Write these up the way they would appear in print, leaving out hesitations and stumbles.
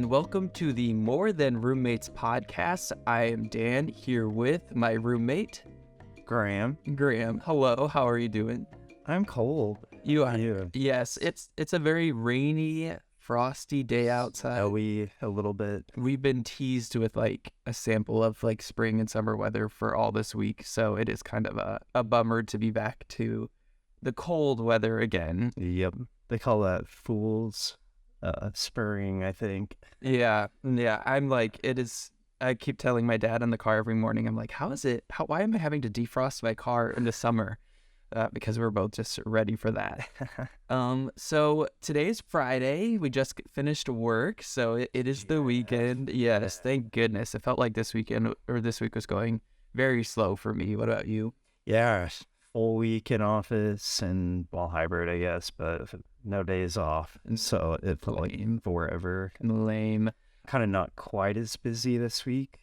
and welcome to the More Than Roommates podcast. I am Dan here with my roommate, Graham. Hello, how are you doing? I'm cold. You are? Yeah. Yes, it's a very rainy, frosty day outside. Snowy a little bit. We've been teased with like a sample of like spring and summer weather for all this week, so it is kind of a bummer to be back to the cold weather again. Yep. They call that fool's spurring, I think. Yeah. I'm like, I keep telling my dad in the car every morning, I'm like, why am I having to defrost my car in the summer? Because we're both just ready for that. So today's Friday. We just finished work, so it is the weekend. Yes, thank goodness. It felt like this week was going very slow for me. What about you? Yeah, full week in office and hybrid, I guess, but no days off. And so it felt like forever. Lame. Kind of not quite as busy this week,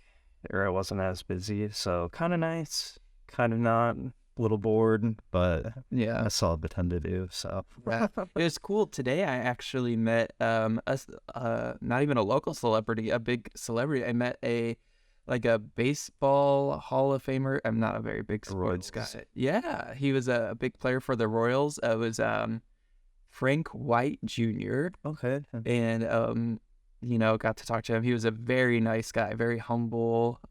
or I wasn't as busy, so kind of nice, kind of not. A little bored, but yeah, I saw a ton to do, so. It was cool. Today I actually met not even a local celebrity, a big celebrity. I met a baseball Hall of Famer. I'm not a very big sports guy. Yeah, he was a big player for the Royals. It was Frank White Jr. Okay. And got to talk to him. He was a very nice guy, very humble.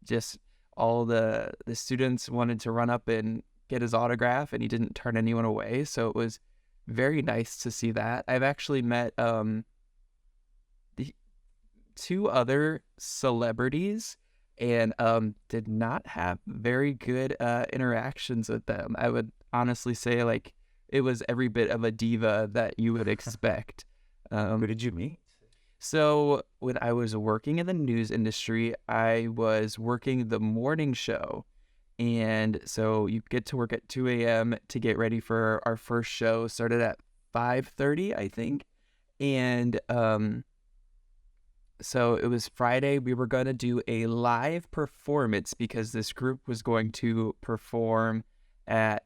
Just all the students wanted to run up and get his autograph, and he didn't turn anyone away. So it was very nice to see that. I've actually met the two other celebrities and did not have very good interactions with them. I would honestly say like it was every bit of a diva that you would expect. Who did you meet? So when I was working in the news industry, I was working the morning show. And so you get to work at 2 a.m. to get ready for our first show. Started at 5:30, I think. And so it was Friday. We were going to do a live performance because this group was going to perform at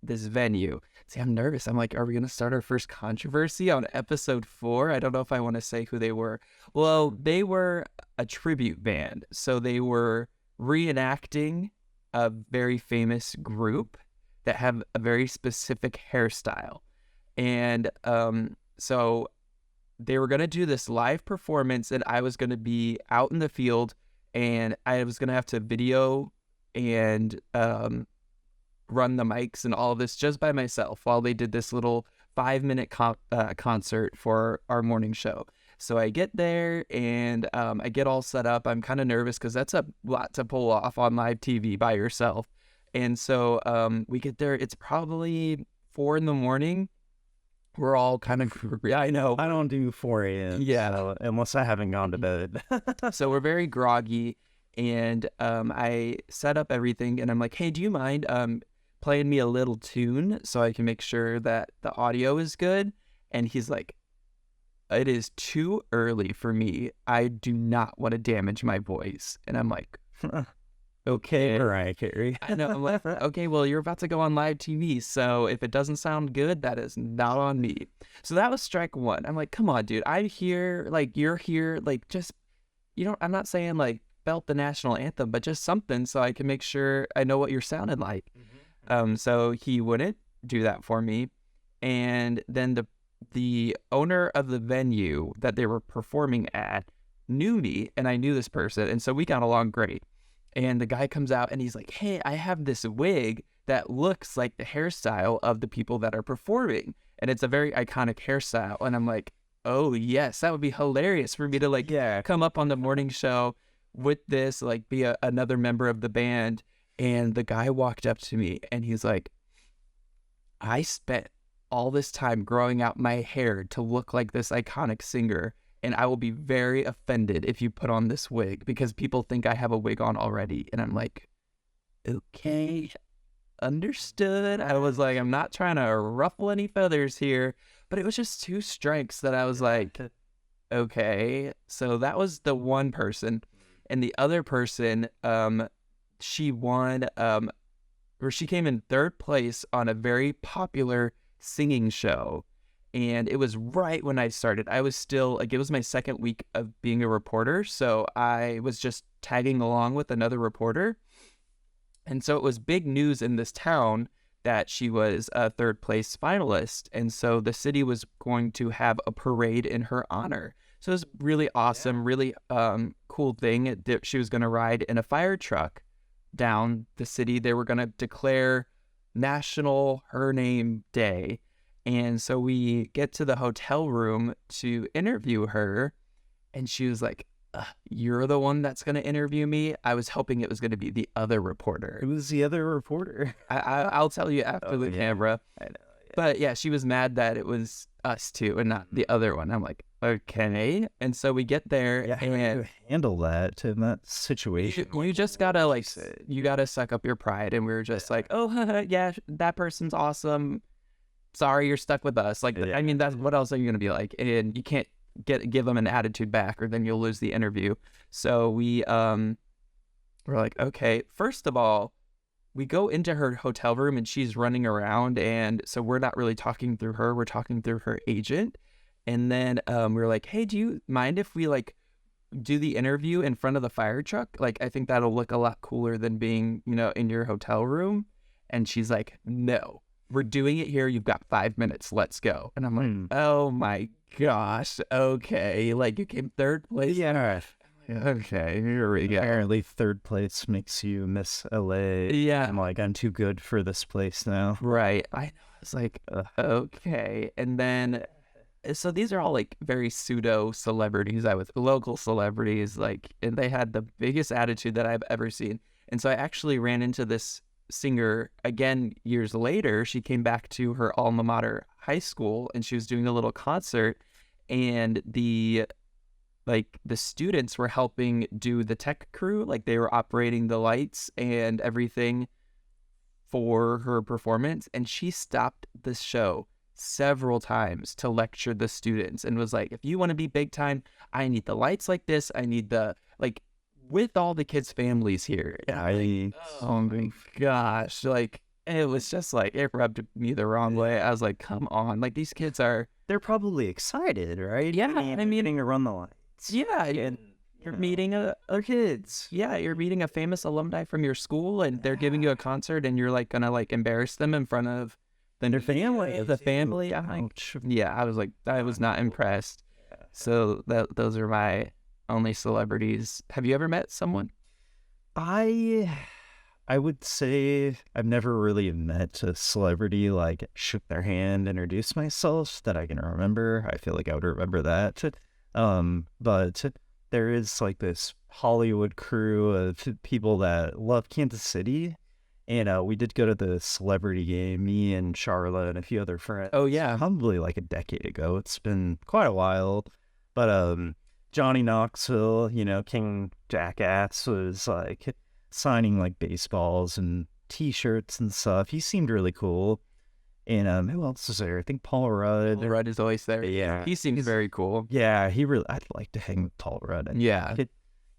this venue. See, I'm nervous. I'm like, are we going to start our first controversy on episode 4? I don't know if I want to say who they were. Well, they were a tribute band. So they were reenacting a very famous group that have a very specific hairstyle. And so they were going to do this live performance, and I was going to be out in the field, and I was going to have to video and run the mics and all of this just by myself while they did this little 5-minute concert for our morning show. So I get there and I get all set up. I'm kind of nervous because that's a lot to pull off on live TV by yourself. And so we get there. It's probably 4 a.m. We're all kind of, I know. I don't do 4 a.m. Yeah. So, unless I haven't gone to bed. So we're very groggy. And I set up everything and I'm like, hey, do you mind playing me a little tune so I can make sure that the audio is good? And he's like, it is too early for me. I do not want to damage my voice. And I'm like, okay. Mariah Carey. I know. I'm like, okay, well, you're about to go on live TV. So if it doesn't sound good, that is not on me. So that was strike 1. I'm like, come on, dude. I'm here. Like, you're here. Like, just, I'm not saying like belt the national anthem, but just something so I can make sure I know what you're sounding like. So he wouldn't do that for me. And then the owner of the venue that they were performing at knew me, and I knew this person. And so we got along great. And the guy comes out and he's like, hey, I have this wig that looks like the hairstyle of the people that are performing. And it's a very iconic hairstyle. And I'm like, oh, yes, that would be hilarious for me to come up on the morning show with this, like be another member of the band. And the guy walked up to me and he's like, I spent all this time growing out my hair to look like this iconic singer, and I will be very offended if you put on this wig because people think I have a wig on already. And I'm like, okay, understood. I was like, I'm not trying to ruffle any feathers here, but it was just 2 strikes that I was like, okay. So that was the one person. And the other person, she won, or she came in 3rd place on a very popular singing show. And it was right when I started. I was still like, it was my second week of being a reporter. So I was just tagging along with another reporter. And so it was big news in this town that she was a third place finalist. And so the city was going to have a parade in her honor. So it was really awesome, really cool thing. She was going to ride in a fire truck down the city. They were going to declare National Her Name Day. And so we get to the hotel room to interview her. And she was like, you're the one that's going to interview me. I was hoping it was going to be the other reporter. It was the other reporter. I'll tell you after the camera. I know. Yeah. But yeah, she was mad that it was us two and not the other one. I'm like, okay. And so we get there. Yeah, how do you handle that in that situation? You just gotta like, you gotta suck up your pride. And we were just like, oh, yeah, that person's awesome. Sorry, you're stuck with us. Like, I mean, that's what else are you gonna be like? And you can't give them an attitude back, or then you'll lose the interview. So we're like, okay, first of all, we go into her hotel room and she's running around, and so we're not really talking through her, we're talking through her agent. And then we're like, hey, do you mind if we like do the interview in front of the fire truck? Like, I think that'll look a lot cooler than being, in your hotel room. And she's like, no, we're doing it here. You've got 5 minutes. Let's go. And I'm like, oh my gosh. Okay. Like, you came third place. Yeah. Okay. Here we go. Apparently third place makes you miss LA. Yeah. I'm like, I'm too good for this place now. Right. I know. It's like, okay. And then, so these are all like very pseudo celebrities. I was local celebrities, like, and they had the biggest attitude that I've ever seen. And so I actually ran into this singer again years later. She came back to her alma mater high school, and she was doing a little concert, and the students were helping do the tech crew. Like, they were operating the lights and everything for her performance, and she stopped the show several times to lecture the students and was like, if you want to be big time, I need the lights like this, I need the, like, with all the kids' families here. Oh my gosh. Like, it was just like, it rubbed me the wrong way. I was like, come on. Like, these kids they're probably excited, right? Yeah. I mean, getting to run the lights. Yeah. And you're meeting a kids. Yeah. You're meeting a famous alumni from your school, and they're giving you a concert, and you're like, gonna like embarrass them in front of their family. The family. I'm like, yeah. I was like, I was not impressed. So those are my only celebrities. Have you ever met someone? I would say I've never really met a celebrity, like, shook their hand, introduced myself that I can remember. I feel like I would remember that. But there is like this Hollywood crew of people that love Kansas City. And we did go to the celebrity game, me and Charlotte and a few other friends. Oh, yeah. Probably like a decade ago. It's been quite a while. But Johnny Knoxville, King Jackass, was like signing like baseballs and t-shirts and stuff. He seemed really cool. And who else is there? I think Paul Rudd. Paul Rudd is always there. Yeah. He seems very cool. Yeah, I'd like to hang with Paul Rudd. Yeah.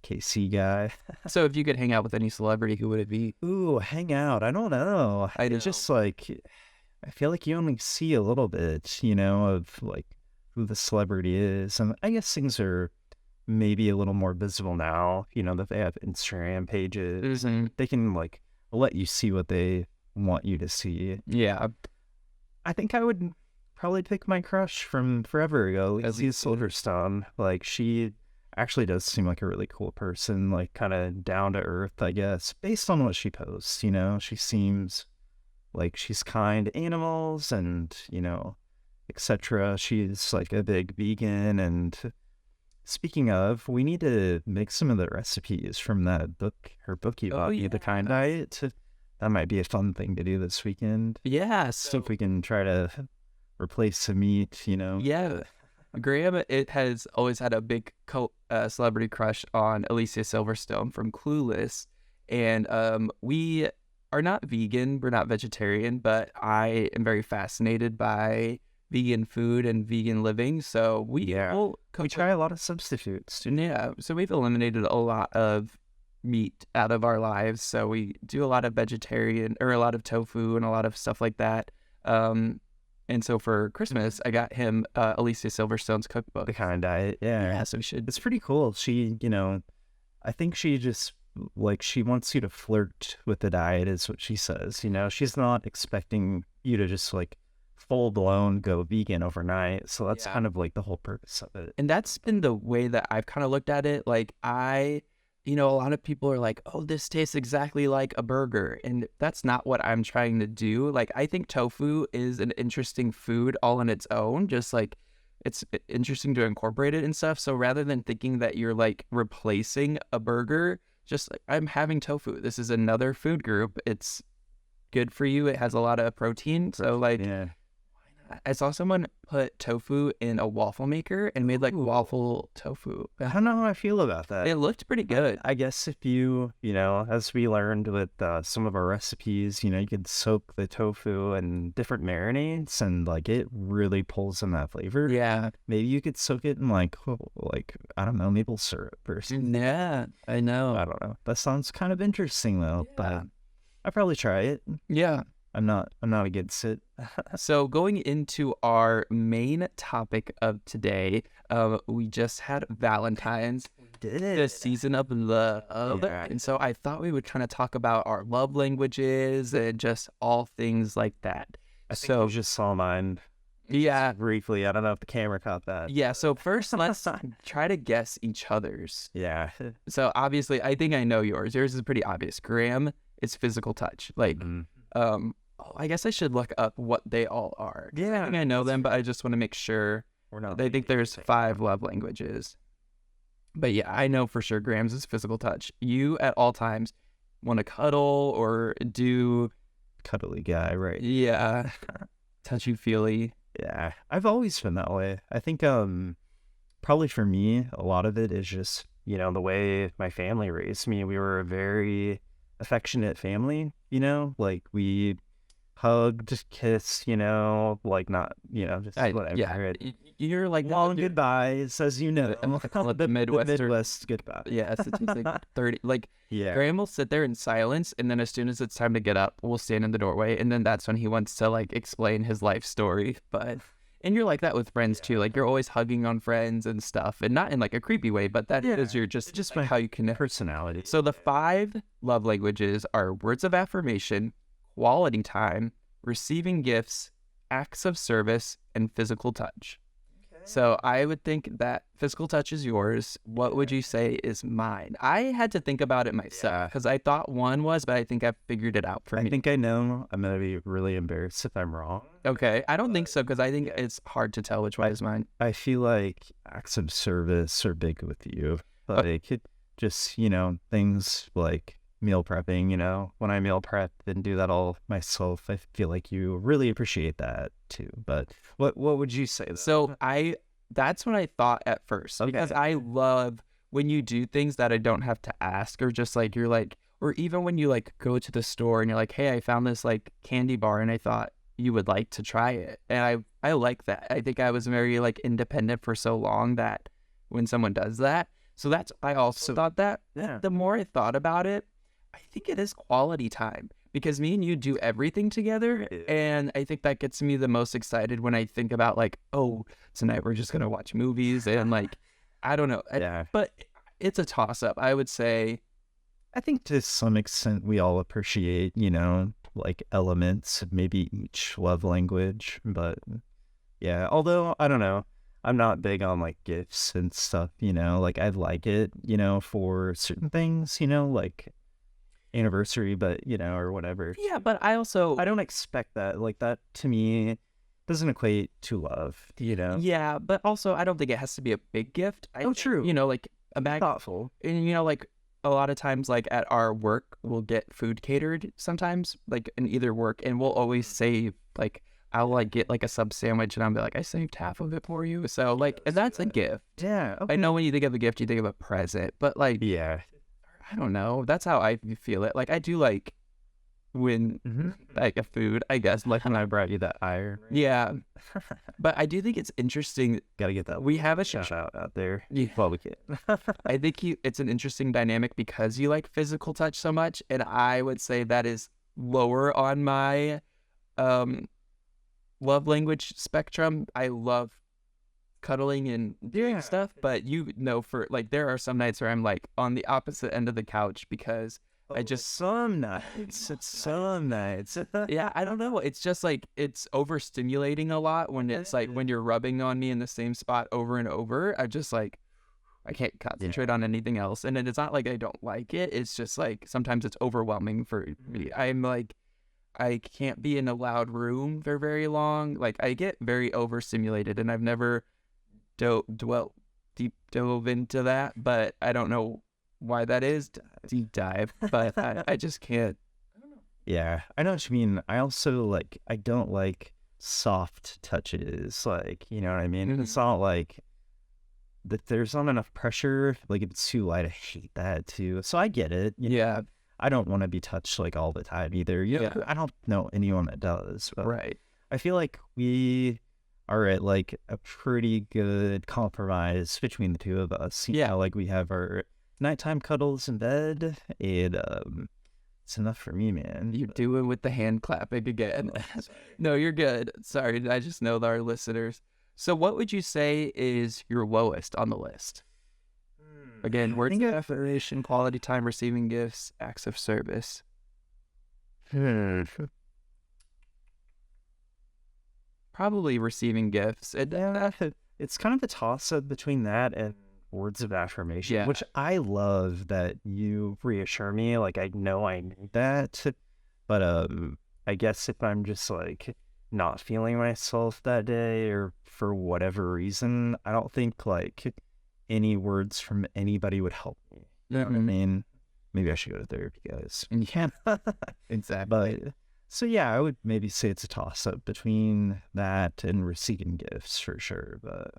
KC guy. So if you could hang out with any celebrity, who would it be? Ooh, hang out. I don't know. It's just like, I feel like you only see a little bit, of like who the celebrity is. And I guess things are maybe a little more visible now, that they have Instagram pages and they can like let you see what they want you to see. Yeah. I think I would probably pick my crush from forever ago, Lizzie Silverstone. Like, she actually does seem like a really cool person, like kind of down to earth, I guess, based on what she posts. She seems like she's kind to animals and, etc. She's like a big vegan. And speaking of, we need to make some of the recipes from that book, her book you bought me, The Kind Diet. That might be a fun thing to do this weekend. Yeah. So if we can try to replace some meat, Yeah. Graham, it has always had a big celebrity crush on Alicia Silverstone from Clueless. And we are not vegan, we're not vegetarian, but I am very fascinated by vegan food and vegan living. So we try a lot of substitutes. Yeah. So we've eliminated a lot of meat out of our lives. So we do a lot of vegetarian, or a lot of tofu and a lot of stuff like that. And so for Christmas, I got him Alicia Silverstone's cookbook. The kind of diet. Yeah. Yeah, so we should. It's pretty cool. She, I think she just like she wants you to flirt with the diet is what she says. She's not expecting you to just like full blown go vegan overnight. So that's kind of like the whole purpose of it. And that's been the way that I've kind of looked at it. Like a lot of people are like, oh, this tastes exactly like a burger. And that's not what I'm trying to do. Like, I think tofu is an interesting food all on its own. Just like it's interesting to incorporate it and stuff. So rather than thinking that you're like replacing a burger, just like I'm having tofu. This is another food group. It's good for you. It has a lot of protein. So like, Yeah. I saw someone put tofu in a waffle maker and made like waffle tofu. I don't know how I feel about that. It looked pretty good. I guess if you, as we learned with some of our recipes, you could soak the tofu in different marinades and like it really pulls in that flavor. Yeah. Maybe you could soak it in like I don't know, maple syrup or something. Yeah, I know. I don't know. That sounds kind of interesting though, but I'd probably try it. Yeah. I'm not against it. So going into our main topic of today, we just had Valentine's, the season of love. Yeah. And so I thought we would kind of talk about our love languages and just all things like that. I think you just saw mine. Yeah. Briefly. I don't know if the camera caught that. Yeah. So first, let's try to guess each other's. Yeah. So obviously, I think I know yours. Yours is pretty obvious. Graham is physical touch. Like, I guess I should look up what they all are. Yeah. I think I know them, but I just want to make sure. They think there's 5 love languages. But yeah, I know for sure Graham's is physical touch. You at all times want to cuddle or do... Cuddly guy, right? Yeah. Touchy-feely. Yeah. I've always been that way. I think probably for me, a lot of it is just, the way my family raised me. We were a very affectionate family, like we hugged, kissed, like not, just whatever. Yeah, you're like long goodbyes, as you know. The Midwest goodbye. Yeah, so it's like 30. Like, yeah. Graham will sit there in silence, and then as soon as it's time to get up, we'll stand in the doorway, and then that's when he wants to like explain his life story. And you're like that with friends too. Like you're always hugging on friends and stuff, and not in like a creepy way, but that is your just like how you connect. Personality. So the 5 love languages are words of affirmation, quality time, receiving gifts, acts of service, and physical touch. So I would think that physical touch is yours. What would you say is mine? I had to think about it myself because I thought one was, but I think I figured it out for me. I think I know. I'm going to be really embarrassed if I'm wrong. Okay. I don't think so because I think it's hard to tell which one is mine. I feel like acts of service are big with you. Like just, things like meal prepping, when I meal prep and do that all myself, I feel like you really appreciate that too. But what would you say though? So that's what I thought at first, because I love when you do things that I don't have to ask, or just like you're like, or even when you like go to the store and you're like, hey, I found this like candy bar and I thought you would like to try it. And I like that. I think I was very like independent for so long that when someone does that, so that's, I also thought that. The more I thought about it, I think it is quality time, because me and you do everything together. And I think that gets me the most excited when I think about like, oh, tonight we're just going to watch movies and like, I don't know. But it's a toss up. I would say, I think to some extent we all appreciate, like elements of maybe each love language. But yeah, although I don't know, I'm not big on like gifts and stuff, like I'd like it, for certain things, like anniversary, but or whatever. Yeah, but I don't expect that. Like that to me doesn't equate to love, Yeah, but also I don't think it has to be a big gift. True. Like a bag. Thoughtful. And like a lot of times, like at our work, we'll get food catered sometimes, like in either work, and we'll always save, like I'll like get like a sub sandwich and I'll be like, I saved half of it for you. So like, and that's a gift. Yeah. Okay. I know when you think of a gift, you think of a present, but like, I don't know. That's how I feel it. Like I do like when like a food, I guess, like when I brought you that iron. Yeah. But I do think it's interesting. Gotta get that. We have a shout out there. Yeah. Well, we can. I think it's an interesting dynamic because you like physical touch so much, and I would say that is lower on my love language spectrum. I love cuddling and doing stuff, but for like there are some nights where I'm like on the opposite end of the couch because I just some nights. It's some nights. yeah, I don't know. It's just like it's overstimulating a lot when it's like when you're rubbing on me in the same spot over and over. I just like I can't concentrate on anything else. And then it's not like I don't like it. It's just like sometimes it's overwhelming for me. I'm like I can't be in a loud room for very long. Like I get very overstimulated, and I've never deep dove into that, but I don't know why that is. Deep dive, but I just can't. Yeah, I know what you mean. I also like, I don't like soft touches. Like, you know what I mean? Mhm. It's not like that there's not enough pressure. Like, if it's too light, I hate that too. So I get it. You know, Yeah, I don't want to be touched like all the time either. You know, Yeah. I don't know anyone that does. But right. I feel like we are at like a pretty good compromise between the two of us. You Yeah. know, like we have our nighttime cuddles in bed, and it's enough for me, man. You're doing with the hand clapping again. No, you're good. Sorry, I just know that our listeners. So, what would you say is your lowest on the list? Again, I words think of affirmation, quality time, receiving gifts, acts of service. Probably receiving gifts. It's kind of a toss up between that and words of affirmation, Yeah. which I love that you reassure me. Like, I know I need that, but I guess if I'm just like not feeling myself that day or for whatever reason, I don't think like any words from anybody would help me. You know what I mean? Maybe I should go to therapy, guys. Yeah, exactly. But so yeah, I would maybe say it's a toss up between that and receiving gifts for sure. But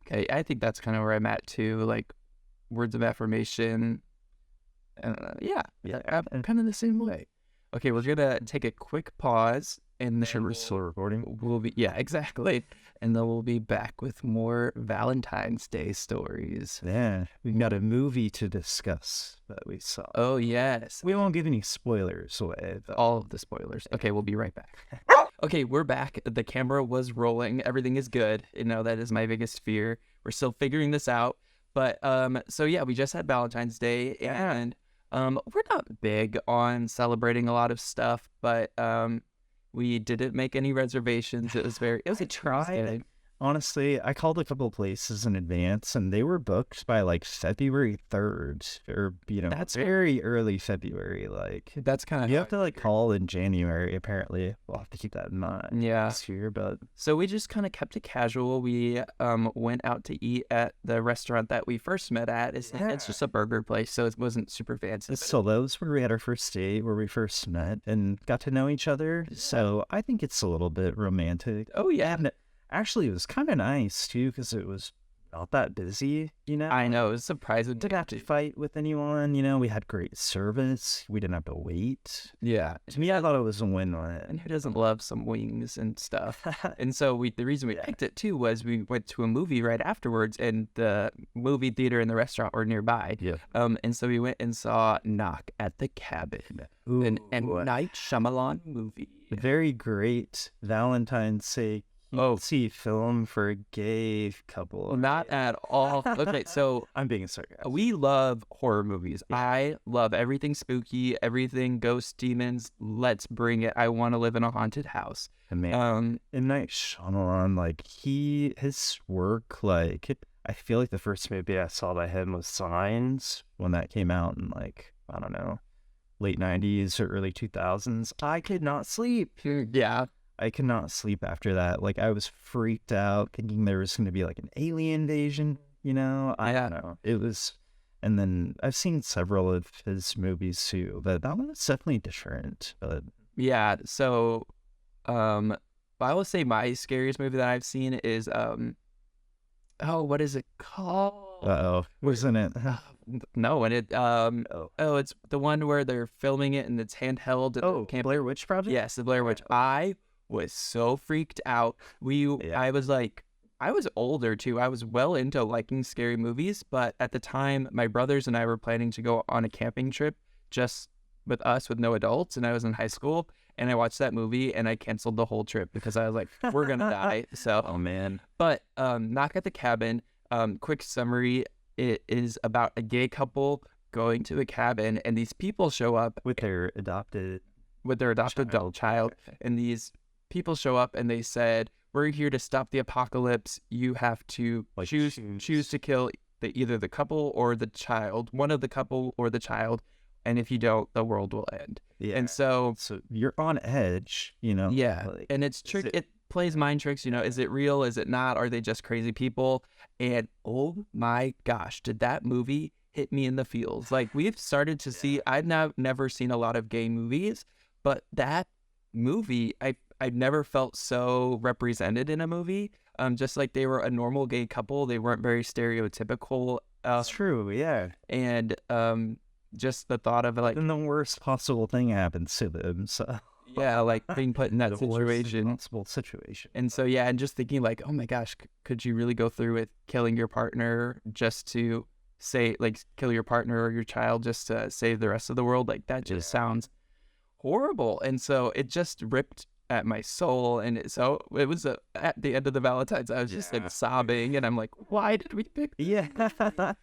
Okay, I think that's kind of where I'm at too. Like words of affirmation. Yeah, I'm kind of the same way. Okay, we're gonna take a quick pause, and sure then we're still recording. we'll be exactly, and then we'll be back with more Valentine's Day stories. Yeah, we've got a movie to discuss that we saw. Oh yes, We won't give any spoilers away, but all of the spoilers. Okay, we'll be right back. Okay, we're back. The camera was rolling. Everything is good. You know, that is my biggest fear. We're still figuring this out. But so yeah, we just had Valentine's Day, and we're not big on celebrating a lot of stuff, but we didn't make any reservations. It was a try. honestly, I called a couple places in advance, and they were booked by like February 3rd, or That's very early February. Like That's kind of you have to like call in January. Apparently, we'll have to keep that in mind. Yeah. This year, but So we just kind of kept it casual. We went out to eat at the restaurant that we first met at. It's just a burger place, so it wasn't super fancy. so those where we had our first date, where we first met and got to know each other. So I think it's a little bit romantic. Oh yeah, And actually, it was kind of nice too because it was not that busy. I know. It was surprising. Didn't have to fight with anyone. We had great service. We didn't have to wait. Yeah. To me, I thought it was a And win-win. who doesn't love some wings and stuff? And so the reason we picked it too was we went to a movie right afterwards, and the movie theater and the restaurant were nearby. Yeah. And so we went and saw Knock at the Cabin, an M. Night Shyamalan movie. Very great Valentine's Day cutesy film for a gay couple. Well, not at all. Okay, so I'm being sarcastic. we love horror movies. I love everything spooky, everything ghost demons. Let's bring it. I want to live in a haunted house. And man, M. Night Shyamalan, like his work, like I feel like the first movie I saw by him was Signs when that came out in like, I don't know, late 90s or early 2000s. I could not sleep. Yeah. I could not sleep after that. Like I was freaked out thinking there was going to be like an alien invasion, I don't know. It was, and then I've seen several of his movies too, but that one was definitely different. But Yeah, so I will say my scariest movie that I've seen is what is it called? wasn't it? No, and it's the one where they're filming it and it's handheld at the camp. Blair Witch Project? Yes, the Blair Witch. I was so freaked out. I was older too. I was well into liking scary movies, but at the time my brothers and I were planning to go on a camping trip just with us with no adults, and I was in high school, and I watched that movie and I canceled the whole trip because I was like, we're gonna die. So, Oh man. but Knock at the Cabin. Quick summary: it is about a gay couple going to a cabin, and these people show up With their adopted child, and these people show up and they said, we're here to stop the apocalypse. You have to Like, choose to kill either the couple or the child, one of the couple or the child, and if you don't, the world will end. Yeah. And so you're on edge, you know. yeah, Like, and it's it plays mind tricks, you know. Is it real? Is it not? Are they just crazy people? And oh my gosh, did that movie hit me in the feels? Like, we've started to see, I've never seen a lot of gay movies, but that movie, I've never felt so represented in a movie. Just like they were a normal gay couple, they weren't very stereotypical. That's true, yeah. And just the thought of like, Then the worst possible thing happens to them, so yeah, like being put in that the worst situation. possible situation. And so yeah, and just thinking like, oh my gosh, could you really go through with killing your partner just to kill your partner or your child just to save the rest of the world? Like, that just sounds horrible. And so it just ripped at my soul. And so it was at the end of the Valentines, I was just like sobbing, and I'm like, why did we pick this? Yeah.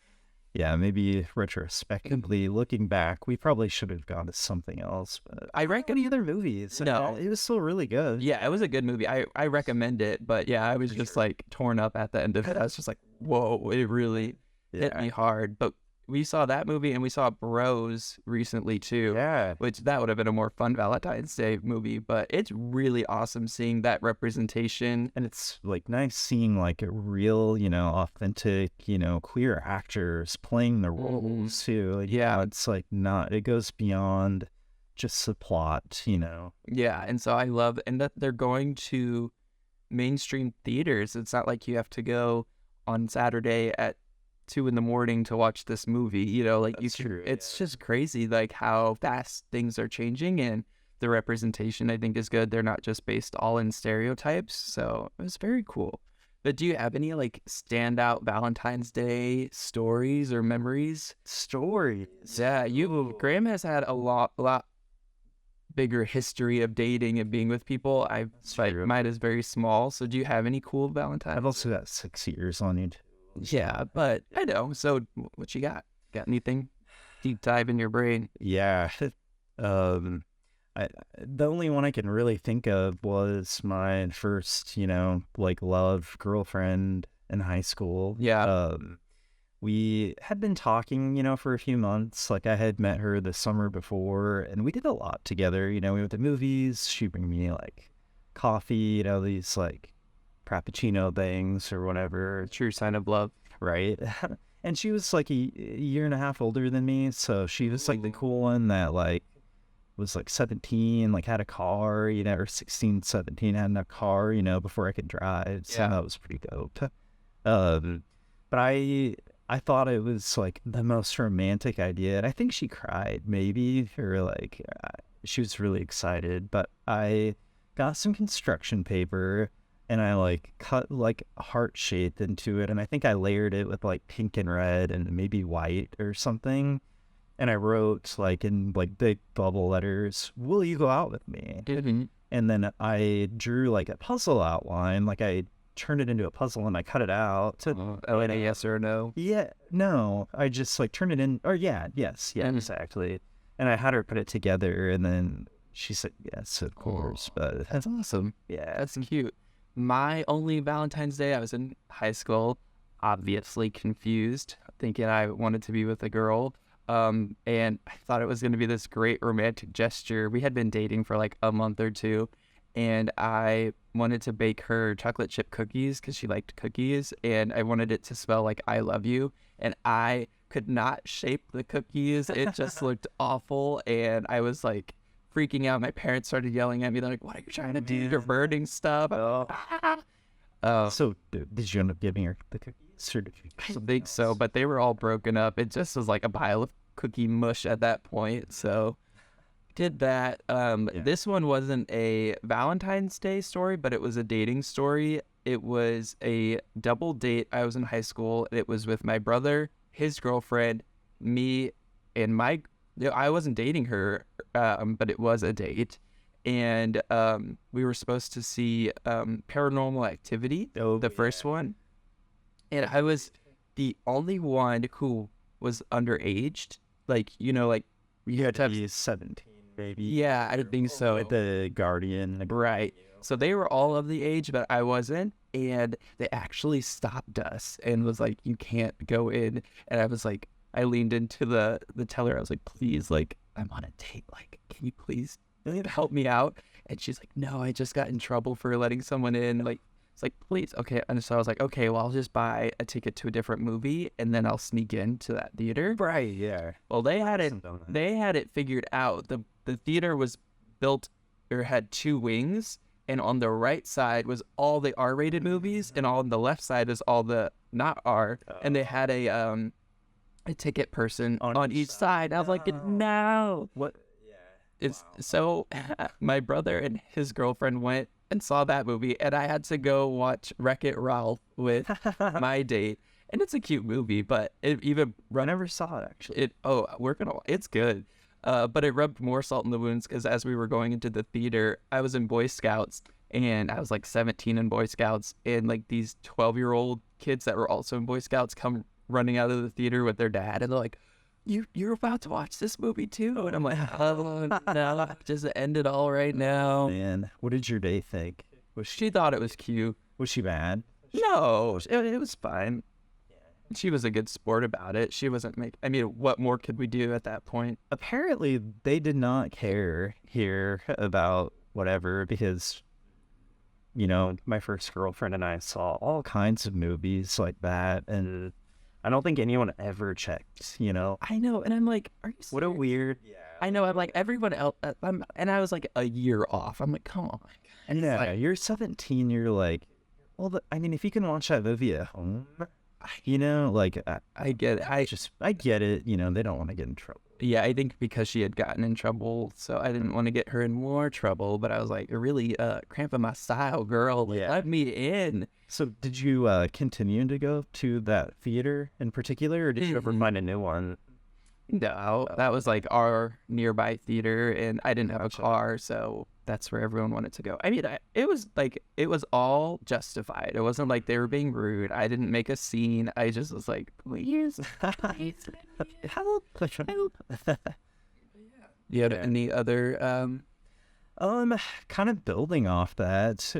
Yeah, maybe retrospectively looking back, we probably should have gone to something else. But I reckon any other movies? No. It was still really good. Yeah, it was a good movie. I recommend it, but yeah, I was just like torn up at the end of it. I was just like, whoa, it really hit me hard. But we saw that movie, and we saw Bros recently too. Yeah. Which that would have been a more fun Valentine's Day movie, but it's really awesome seeing that representation. And it's like nice seeing like a real, you know, authentic, you know, queer actors playing the roles too. Like, Yeah. it's like it goes beyond just the plot, you know. Yeah, and so I love, and that they're going to mainstream theaters. It's not like you have to go on Saturday at 2 a.m. to watch this movie, you know, like That's true, it's just crazy like how fast things are changing, and the representation I think is good. They're not just based all in stereotypes, so it was very cool. But do you have any like standout Valentine's Day stories or memories? Stories. Yeah, Graham has had a lot bigger history of dating and being with people. Mine is very small. So do you have any cool Valentine's? I've also got 6 years on it. Yeah, but I know. So what you got? Got anything? Deep dive in your brain. Yeah. The only one I can really think of was my first, you know, like love girlfriend in high school. Yeah. We had been talking, you know, for a few months. Like, I had met her the summer before, and we did a lot together. You know, we went to movies. She'd bring me like coffee, you know, these like Frappuccino things or whatever. True sign of love. Right. And she was like a year and a half older than me, so she was like the cool one that like was like 17, like had a car, you know, or 16, 17, had a car, you know, before I could drive. So that was pretty dope. But I thought it was like the most romantic idea, and I think she cried maybe, or like she was really excited. But I got some construction paper, and I like cut like heart shape into it, and I think I layered it with like pink and red and maybe white or something. And I wrote like in like big bubble letters, "Will you go out with me?" Mm-hmm. And then I drew like a puzzle outline, like I turned it into a puzzle and I cut it out. And a yes or a no? Yeah, no, I just like turned it in, or yes, exactly. And I had her put it together, and then she said yes, of course. But that's awesome. Yeah, That's cute. My only Valentine's Day, I was in high school, obviously confused, thinking I wanted to be with a girl. And I thought it was going to be this great romantic gesture. We had been dating for like a month or two, and I wanted to bake her chocolate chip cookies because she liked cookies, and I wanted it to smell like I love you. And I could not shape the cookies. It just looked awful, and I was like freaking out. My parents started yelling at me. They're like, "What are you trying to do? You're burning stuff." So did you end up giving her the cookies, or did you? I think so, but they were all broken up. It just was like a pile of cookie mush at that point. So did that. This one wasn't a Valentine's Day story, but it was a dating story. It was a double date. I was in high school. It was with my brother, his girlfriend, me, and my I wasn't dating her, but it was a date, and we were supposed to see Paranormal Activity, the first one, and I was the only one who was underaged. Like, like You had to be 17, maybe. yeah, I think so. With the Guardian. Right. So they were all of the age, but I wasn't. And they actually stopped us and was like, you can't go in. And I was like, I leaned into the teller. I was like, please, like, I'm on a date. Like, can you please help me out? And she's like, no, I just got in trouble for letting someone in. Like, it's like, please. Okay. And so I was like, okay, well, I'll just buy a ticket to a different movie and then I'll sneak into that theater. Right, yeah. Well, they had it figured out. The theater was built or had two wings, and on the right side was all the R-rated movies, and on the left side is all the not R. And they had a ticket person on each side. I was like, no. What? It's so my brother and his girlfriend went and saw that movie, and I had to go watch Wreck-It Ralph with my date. And it's a cute movie, but it even I never saw it, actually. It's good. But it rubbed more salt in the wounds because as we were going into the theater, I was in Boy Scouts, and I was like 17 in Boy Scouts, and like these 12-year-old kids that were also in Boy Scouts come running out of the theater with their dad, and they're like, you're about to watch this movie too? And I'm like, oh no, just end it all right now. Man, what did your date think? She thought it was cute. Was she mad? No, it was fine. She was a good sport about it. She wasn't what more could we do at that point? Apparently, they did not care here about whatever because, my first girlfriend and I saw all kinds of movies like that, and I don't think anyone ever checked, I know, and I'm like, are you serious? What a weird... Yeah. I know, I'm like, everyone else, and I was like a year off. I'm like, come on. And yeah, like, you're 17, you're like, well, if you can watch that movie at home... like I get it. I get it. They don't want to get in trouble. Yeah, I think because she had gotten in trouble, so I didn't want to get her in more trouble. But I was like, you're really cramping my style, girl. Let me in. So did you continue to go to that theater in particular, or did you ever find a new one? No, that was like our nearby theater, and I didn't have a car, so that's where everyone wanted to go. It was all justified. It wasn't like they were being rude. I didn't make a scene. I just was like, please, help. You had any other? Kind of building off that.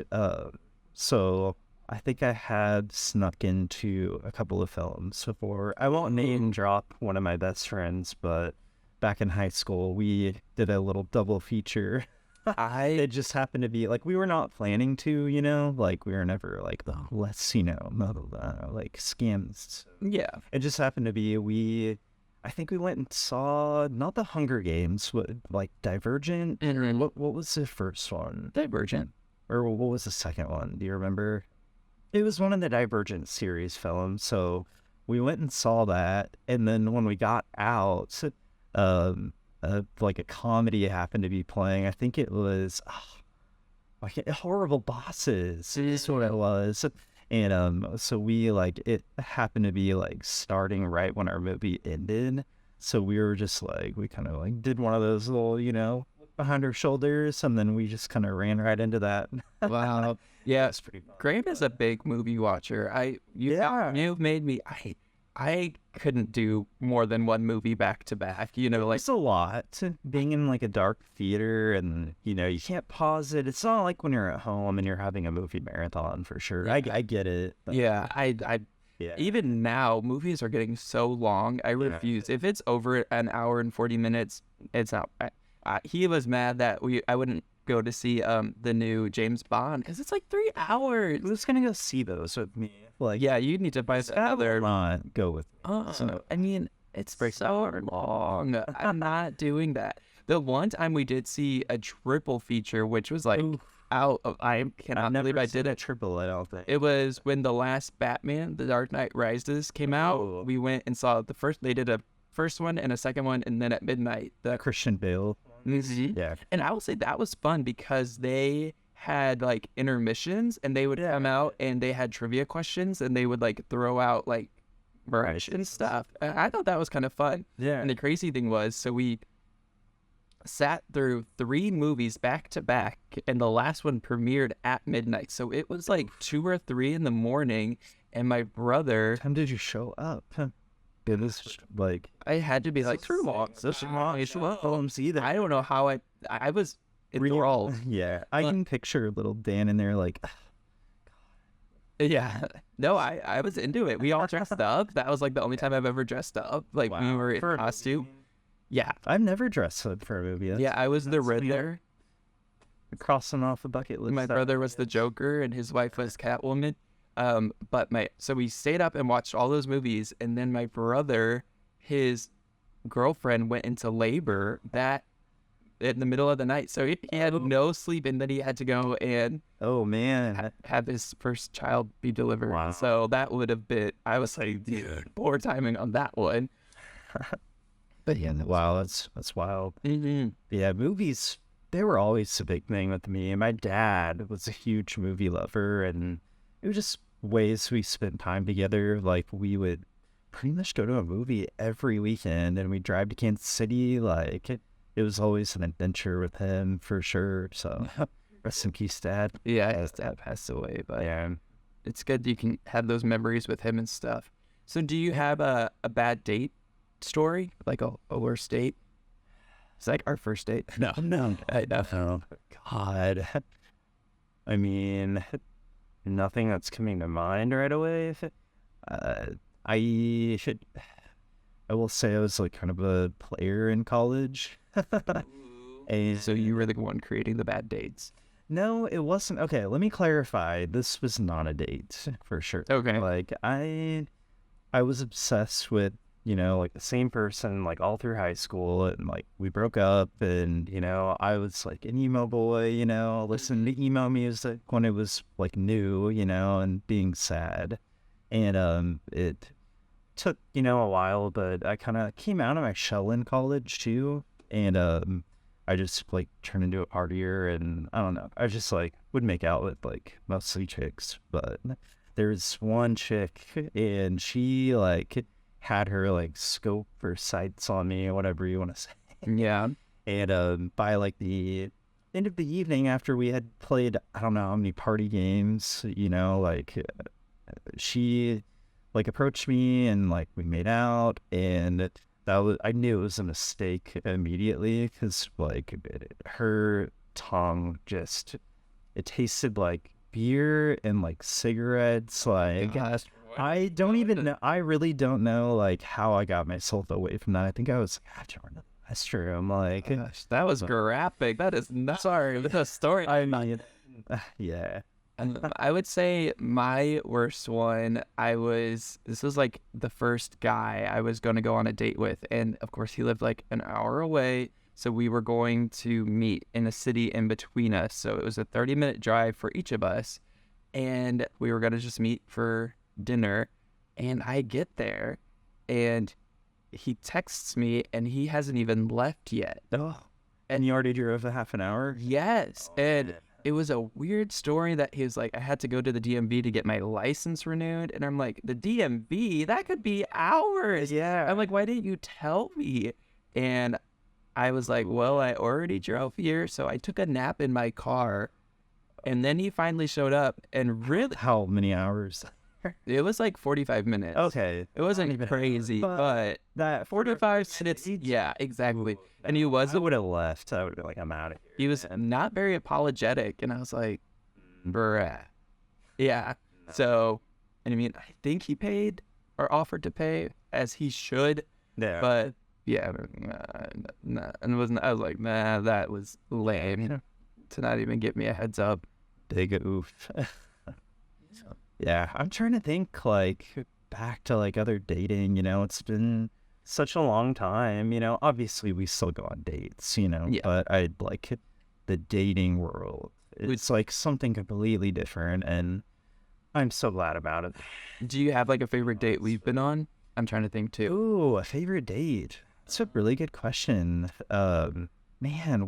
So I think I had snuck into a couple of films before. I won't name drop one of my best friends, but back in high school, we did a little double feature. It just happened to be, like, we were not planning to, like, we were never like, oh, let's, like, scams. Yeah. It just happened to be, I think we went and saw, not the Hunger Games, but, like, Divergent. And what was the first one? Divergent. Or what was the second one? Do you remember? It was one of the Divergent series films, so we went and saw that, and then when we got out, like a comedy happened to be playing. I think it was like Horrible Bosses is what it was, and so we it happened to be like starting right when our movie ended, so we were just like, we kind of like did one of those little behind our shoulders, and then we just kind of ran right into that. Wow. Yeah, it's pretty fun. Graham is a big movie watcher. You've made me. I couldn't do more than one movie back to back. It's a lot being in like a dark theater, and you can't pause it. It's not like when you're at home and you're having a movie marathon for sure. Yeah. I get it. But... Yeah, even now movies are getting so long. I refuse. If it's over an hour and 40 minutes, it's not. He was mad that I wouldn't go to see the new James Bond because it's like 3 hours. Who's gonna go see those with me? Like, yeah, you need to buy another. Not go with. It's so long. I'm not doing that. The one time we did see a triple feature, which was like out of. I cannot believe I did a triple. I don't think it was when the last Batman, The Dark Knight Rises, came out. We went and saw the first. They did a first one and a second one, and then at midnight the Christian Bale. Mm-hmm. Yeah, and I will say that was fun because they had like intermissions, and they would come out and they had trivia questions, and they would like throw out like merch and stuff. And I thought that was kind of fun. Yeah. And the crazy thing was, so we sat through 3 movies back to back, and the last one premiered at midnight. So it was like 2 or 3 in the morning, and my brother. What time did you show up? It was like I had to be like, I don't know how I was enthralled. Yeah, I can picture little Dan in there like, Yeah. No, I was into it. We all dressed up. That was like the only time I've ever dressed up. Like we were in costume. Yeah. I've never dressed up for a movie. Yeah, I was the Riddler. Crossing off a bucket list. My brother was the Joker and his wife was Catwoman. So we stayed up and watched all those movies, and then my brother, his girlfriend went into labor that in the middle of the night, so he had no sleep, and then he had to go and have his first child be delivered. Wow. So that would have been, I was like, dude, poor timing on that one. But yeah, wow, that's wild. Mm-hmm. Yeah, movies, they were always a big thing with me. My dad was a huge movie lover, and it was just ways we spent time together. Like, we would pretty much go to a movie every weekend, and we'd drive to Kansas City. Like, it was always an adventure with him, for sure. So, rest in peace, Dad. Yeah, his dad passed away, but Yeah. it's good you can have those memories with him and stuff. So do you have a bad date story? Like a worst date? It's like our first date. No. I know. Oh, God. I mean, nothing that's coming to mind right away. I will say I was like kind of a player in college. And So you were the one creating the bad dates. no, it wasn't. Okay, let me clarify. This was not a date for sure. Okay. Like I was obsessed with, like the same person like all through high school, and like we broke up, and I was like an emo boy, listening to emo music when it was like new, and being sad. And it took, a while, but I kind of came out of my shell in college too. And I just like turned into a partier, and I don't know. I just like would make out with like mostly chicks, but there's one chick, and she like had her like scope or sights on me, or whatever you want to say. Yeah. And by like the end of the evening, after we had played, I don't know how many party games, like she like approached me, and like we made out, and I knew it was a mistake immediately, because like her tongue just, it tasted like beer and like cigarettes. Like, Gosh, I don't even know. I really don't know like how I got myself away from that. I think I was in the restroom. Like, gosh, that was graphic. That is not sorry. The story. I mean, yeah. I would say my worst one, this was like the first guy I was going to go on a date with. And of course, he lived like an hour away. So we were going to meet in a city in between us. So it was a 30-minute drive for each of us. And we were going to just meet for dinner. And I get there, and he texts me, and he hasn't even left yet. Oh, and you already drove a half an hour? Yes. Oh, and man. It was a weird story that he was like, I had to go to the DMV to get my license renewed. And I'm like, the DMV? That could be hours. Yeah. I'm like, why didn't you tell me? And I was like, well, I already drove here. So I took a nap in my car. And then he finally showed up, and really, How many hours? it was like 45 minutes. Okay. It wasn't even- crazy, but That 45 minutes. Yeah, exactly. And he I wasn't, would have left. I would have been like, I'm out of here. he was not very apologetic. And I was like, bruh. Yeah. So, and I mean, I think he paid or offered to pay, as he should. Yeah. But yeah, nah. And I was like, nah, that was lame, to not even give me a heads up. Big oof. Yeah, I'm trying to think like back to like other dating, it's been such a long time, obviously we still go on dates, Yeah. but I'd like the dating world. It's like something completely different, and I'm so glad about it. Do you have like a favorite date we've been on? I'm trying to think too. Ooh, a favorite date. That's a really good question. Man,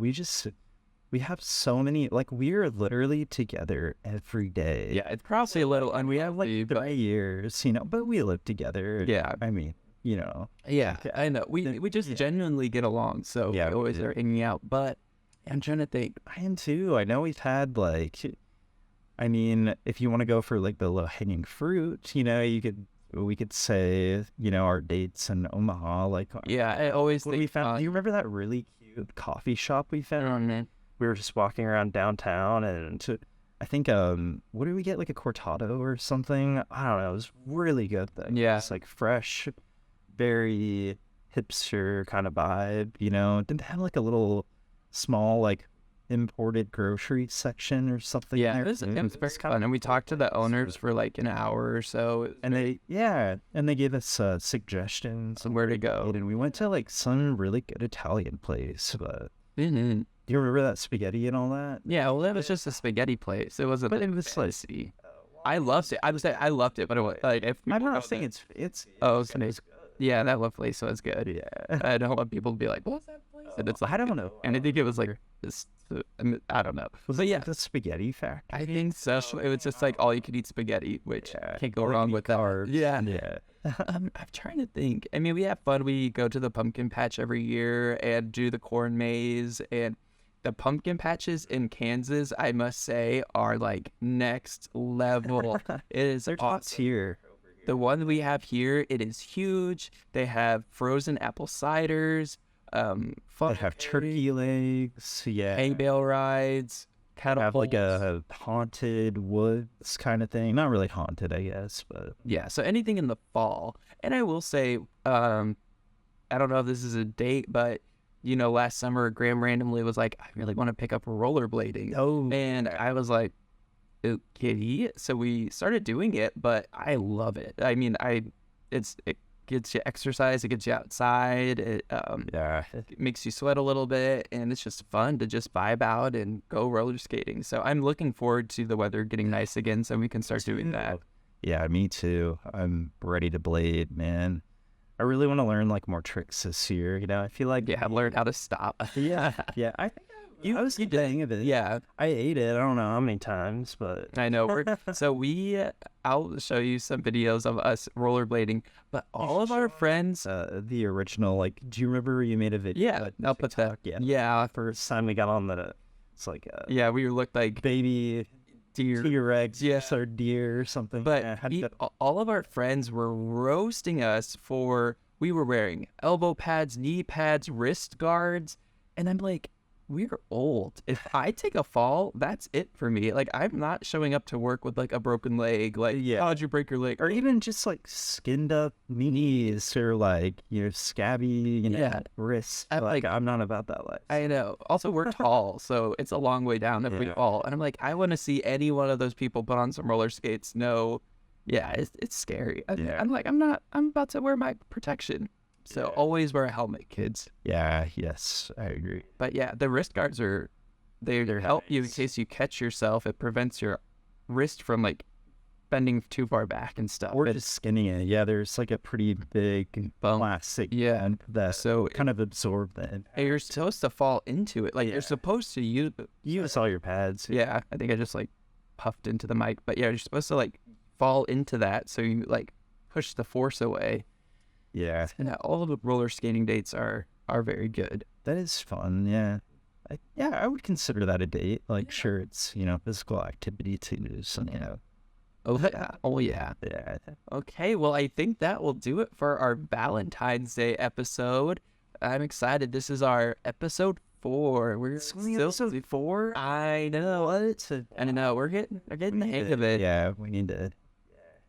we have so many, like, we're literally together every day. Yeah, it's probably a little And we have like unhealthy, but 3 years, but we live together. yeah. I mean, Yeah, I know. We just genuinely get along, so Yeah, we we always do. are hanging out. But I'm trying to think. I am too. I know we've had I mean, if you want to go for like the low hanging fruit, we could say, our dates in Omaha, like Yeah, I always what think we found. Do you remember that really cute coffee shop we found? man. We were just walking around downtown, and I think what did we get, like a cortado or something? I don't know. It was really good thing. Yeah. It's like fresh, very hipster kind of vibe. Didn't have like a little small like imported grocery section or something. Yeah, there. it was very fun, and we talked to the owners for like an hour or so. And they gave us suggestions Where to go. and we went to like some really good Italian place. But Mm-hmm. do you remember that spaghetti and all that? Yeah, well, it was just a spaghetti place. It wasn't, But it was like, fancy. I loved it. I was saying I loved it, but it was like if I'm people not go saying there- it's Oh, it's amazing. Yeah, that one place was good. yeah. I don't want people to be like, "What's that place?" And it's like, I don't know. and I think it was like this. I don't know. But yeah, The spaghetti factory. I think so. It was just like all you could eat spaghetti, which Yeah. can't go Or wrong eat with that. carbs. Yeah. Yeah. I'm trying to think. I mean, we have fun. We go to the pumpkin patch every year and do the corn maze. And the pumpkin patches in Kansas, I must say, are like next level. It is They're top awesome. tier. The one we have here, it is huge. They have frozen apple ciders, They fun have turkey legs. Yeah. hay bale rides, cattle Have like pulls. a haunted woods kind of thing. Not really haunted, I guess, but Yeah, so anything in the fall. And I will say, I don't know if this is a date, but last summer Graham randomly was like, I really want to pick up rollerblading. oh, And I was like, okay. So we started doing it, but I love it. I mean, it gets you exercise, it gets you outside, yeah. it makes you sweat a little bit, and it's just fun to just vibe out and go roller skating. So I'm looking forward to the weather getting nice again so we can start doing that. Yeah, me too. I'm ready to blade, man. I really want to learn like more tricks this year. I feel like Yeah, learn how to stop. yeah. I think I was getting of it. Yeah, I ate it. I don't know how many times, but I know. I'll show you some videos of us rollerblading, but all of our friends, the original, like, do you remember you made a video? yeah, I'll put that. Yeah, First time we got on it's like a yeah, we looked like baby deer. T-Rex Yeah. or deer or something. But Yeah, how'd you go? all of our friends were roasting us we were wearing elbow pads, knee pads, wrist guards, and I'm like, we're old. If I take a fall, that's it for me. Like, I'm not showing up to work with like a broken leg. Like, Yeah. how'd you break your leg? Or even just like skinned up knees or like scabby, Yeah. wrists. I'm Like, like- I'm not about that life. I know. Also, we're tall, so it's a long way down if we Yeah. fall. And I'm like, I want to see any one of those people put on some roller skates. No, yeah, it's scary. Yeah. I'm like, I'm about to wear my protection. So Yeah. always wear a helmet, kids. Yeah. Yes, I agree. But yeah, the wrist guards they They're help you in nice. case you catch yourself. It prevents your wrist from like bending too far back and stuff. Or just skinning it. Yeah, there's like a pretty big Bump. plastic Yeah. bend that So kind of absorb the impact. you're supposed to fall into it. Like Yeah. you're supposed to use. Use all your pads. Yeah, I think I just like puffed into the mic. But yeah, you're supposed to like fall into that so you like push the force away. Yeah. And all of the roller skating dates are very good. That is fun. Yeah. I would consider that a date. Like, sure, it's, physical activity too. So, Oh yeah. Oh yeah. yeah. Okay, well, I think that will do it for our Valentine's Day episode. I'm excited. This is our episode 4. We're It's only still episode 4. I know. I know. We're getting the hang of it. Yeah, we need to.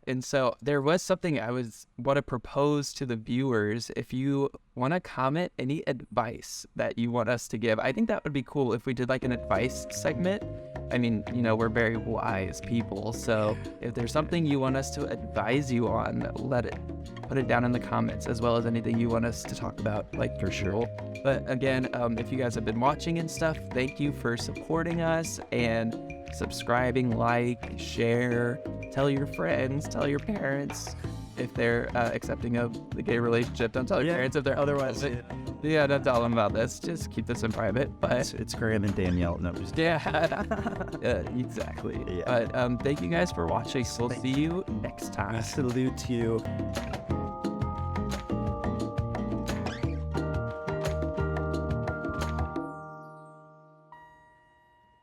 And so there was something I want to propose to the viewers. If you want to comment any advice that you want us to give, I think that would be cool if we did like an advice segment. I mean, we're very wise people. So if there's something you want us to advise you on, put it down in the comments, as well as anything you want us to talk about, like for sure. But again, if you guys have been watching and stuff, thank you for supporting us and subscribing, like, share, tell your friends, tell your parents, if they're accepting of the gay relationship. Don't tell your parents if they're otherwise. Yeah. Don't tell them about this. Just keep this in private. But It's Graham and Danielle. No, just exactly. Yeah. But thank you guys for watching. We'll see you next time. salute you.